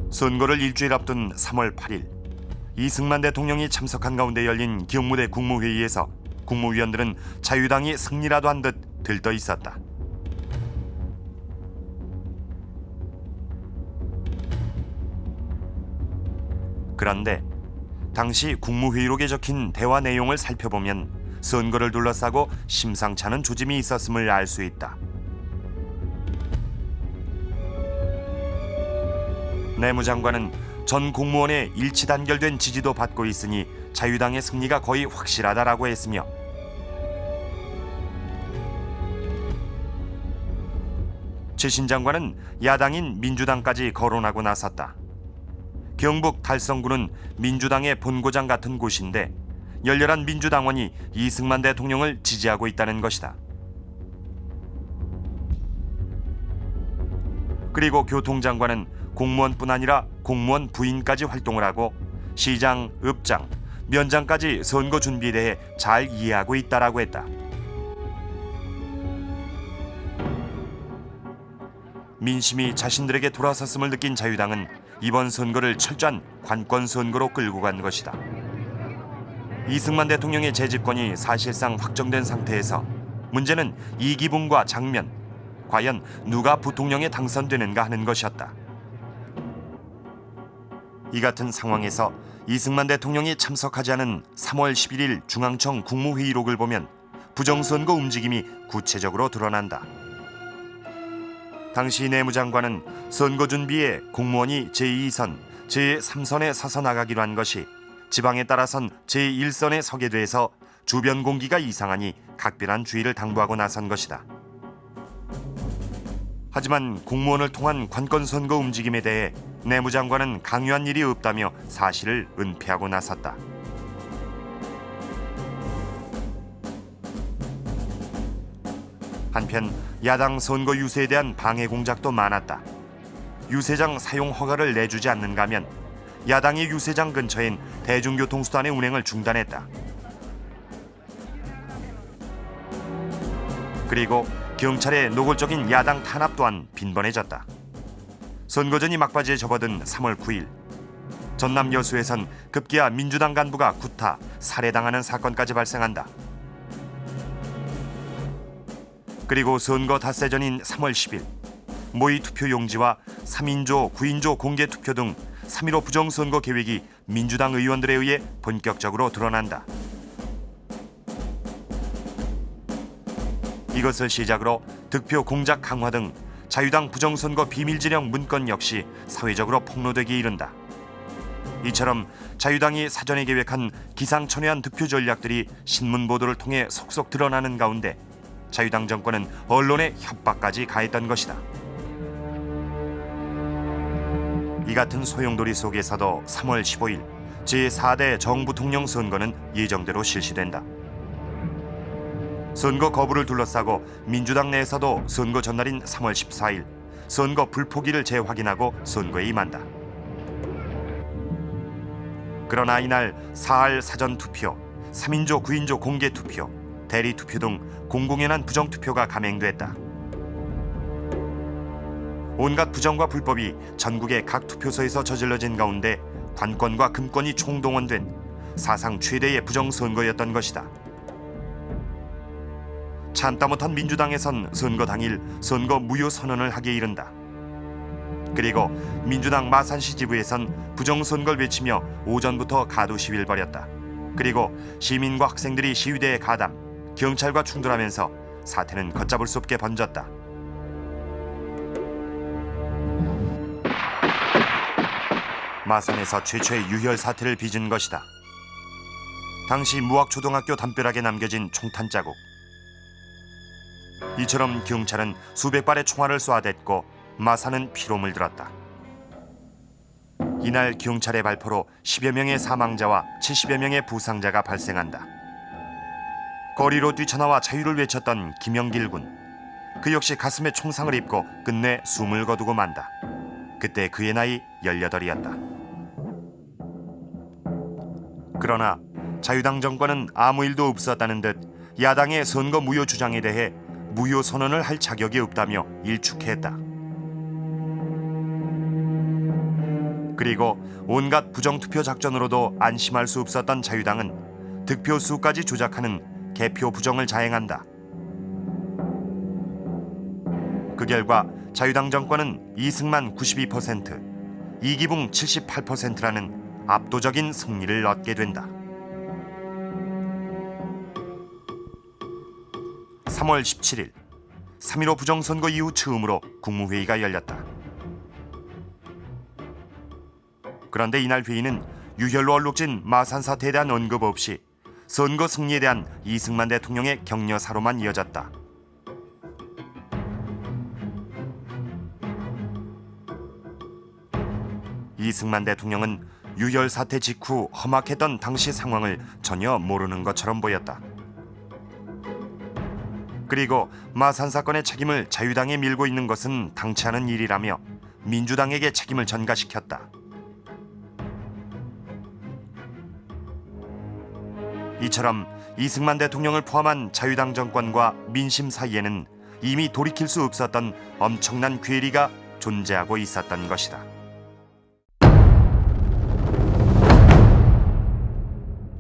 선거를 일주일 앞둔 3월 8일 이승만 대통령이 참석한 가운데 열린 경무대 국무회의에서 국무위원들은 자유당이 승리라도 한 듯 들떠 있었다. 그런데 당시 국무회의록에 적힌 대화 내용을 살펴보면 선거를 둘러싸고 심상치 않은 조짐이 있었음을 알 수 있다. 내무장관은 전 공무원의 일치 단결된 지지도 받고 있으니 자유당의 승리가 거의 확실하다라고 했으며 최신 장관은 야당인 민주당까지 거론하고 나섰다. 경북 달성군은 민주당의 본고장 같은 곳인데 열렬한 민주당원이 이승만 대통령을 지지하고 있다는 것이다. 그리고 교통장관은 공무원뿐 아니라 공무원 부인까지 활동을 하고 시장, 읍장, 면장까지 선거 준비에 대해 잘 이해하고 있다라고 했다. 민심이 자신들에게 돌아섰음을 느낀 자유당은 이번 선거를 철저한 관권 선거로 끌고 간 것이다. 이승만 대통령의 재집권이 사실상 확정된 상태에서 문제는 이기붕과 장면, 과연 누가 부통령에 당선되는가 하는 것이었다. 이 같은 상황에서 이승만 대통령이 참석하지 않은 3월 11일 중앙청 국무회의록을 보면 부정선거 움직임이 구체적으로 드러난다. 당시 내무장관은 선거 준비에 공무원이 제2선, 제3선에 서서 나가기로 한 것이 지방에 따라선 제1선에 서게 돼서 주변 공기가 이상하니 각별한 주의를 당부하고 나선 것이다. 하지만 공무원을 통한 관권 선거 움직임에 대해 내무장관은 강요한 일이 없다며 사실을 은폐하고 나섰다. 한편 야당 선거 유세에 대한 방해 공작도 많았다. 유세장 사용 허가를 내주지 않는가 하면 야당이 유세장 근처인 대중교통수단의 운행을 중단했다. 그리고 경찰의 노골적인 야당 탄압 또한 빈번해졌다. 선거전이 막바지에 접어든 3월 9일 전남 여수에선 급기야 민주당 간부가 구타, 살해당하는 사건까지 발생한다. 그리고 선거 닷새 전인 3월 10일 모의 투표 용지와 3인조, 9인조 공개 투표 등 3.15 부정선거 계획이 민주당 의원들에 의해 본격적으로 드러난다. 이것을 시작으로 득표 공작 강화 등 자유당 부정선거 비밀진영 문건 역시 사회적으로 폭로되기 이른다. 이처럼 자유당이 사전에 계획한 기상천외한 득표 전략들이 신문 보도를 통해 속속 드러나는 가운데 자유당 정권은 언론의 협박까지 가했던 것이다. 이 같은 소용돌이 속에서도 3월 15일 제4대 정부통령 선거는 예정대로 실시된다. 선거 거부를 둘러싸고 민주당 내에서도 선거 전날인 3월 14일 선거 불포기를 재확인하고 선거에 임한다. 그러나 이날 사할 사전투표, 3인조 9인조 공개투표, 대리투표 등 공공연한 부정투표가 감행됐다. 온갖 부정과 불법이 전국의 각 투표소에서 저질러진 가운데 관권과 금권이 총동원된 사상 최대의 부정선거였던 것이다. 참다 못한 민주당에선 선거 당일 선거 무효 선언을 하기에 이른다. 그리고 민주당 마산시 지부에선 부정선거를 외치며 오전부터 가두 시위를 벌였다. 그리고 시민과 학생들이 시위대에 가담, 경찰과 충돌하면서 사태는 걷잡을 수 없게 번졌다. 마산에서 최초의 유혈 사태를 빚은 것이다. 당시 무학초등학교 담벼락에 남겨진 총탄 자국. 이처럼 경찰은 수백 발의 총알을 쏘아댔고 마산은 피로 물들었다. 이날 경찰의 발포로 10여 명의 사망자와 70여 명의 부상자가 발생한다. 거리로 뛰쳐나와 자유를 외쳤던 김영길 군. 그 역시 가슴에 총상을 입고 끝내 숨을 거두고 만다. 그때 그의 나이 18이었다. 그러나 자유당 정권은 아무 일도 없었다는 듯 야당의 선거 무효 주장에 대해 무효 선언을 할 자격이 없다며 일축했다. 그리고 온갖 부정투표 작전으로도 안심할 수 없었던 자유당은 득표 수까지 조작하는 개표 부정을 자행한다. 그 결과 자유당 정권은 이승만 92%, 이기붕 78%라는 압도적인 승리를 얻게 된다. 3월 17일 3.15 부정선거 이후 처음으로 국무회의가 열렸다. 그런데 이날 회의는 유혈로 얼룩진 마산 사태에 대한 언급 없이 선거 승리에 대한 이승만 대통령의 격려사로만 이어졌다. 이승만 대통령은 유혈 사태 직후 험악했던 당시 상황을 전혀 모르는 것처럼 보였다. 그리고 마산 사건의 책임을 자유당에 밀고 있는 것은 당치 않은 일이라며 민주당에게 책임을 전가시켰다. 이처럼 이승만 대통령을 포함한 자유당 정권과 민심 사이에는 이미 돌이킬 수 없었던 엄청난 괴리가 존재하고 있었던 것이다.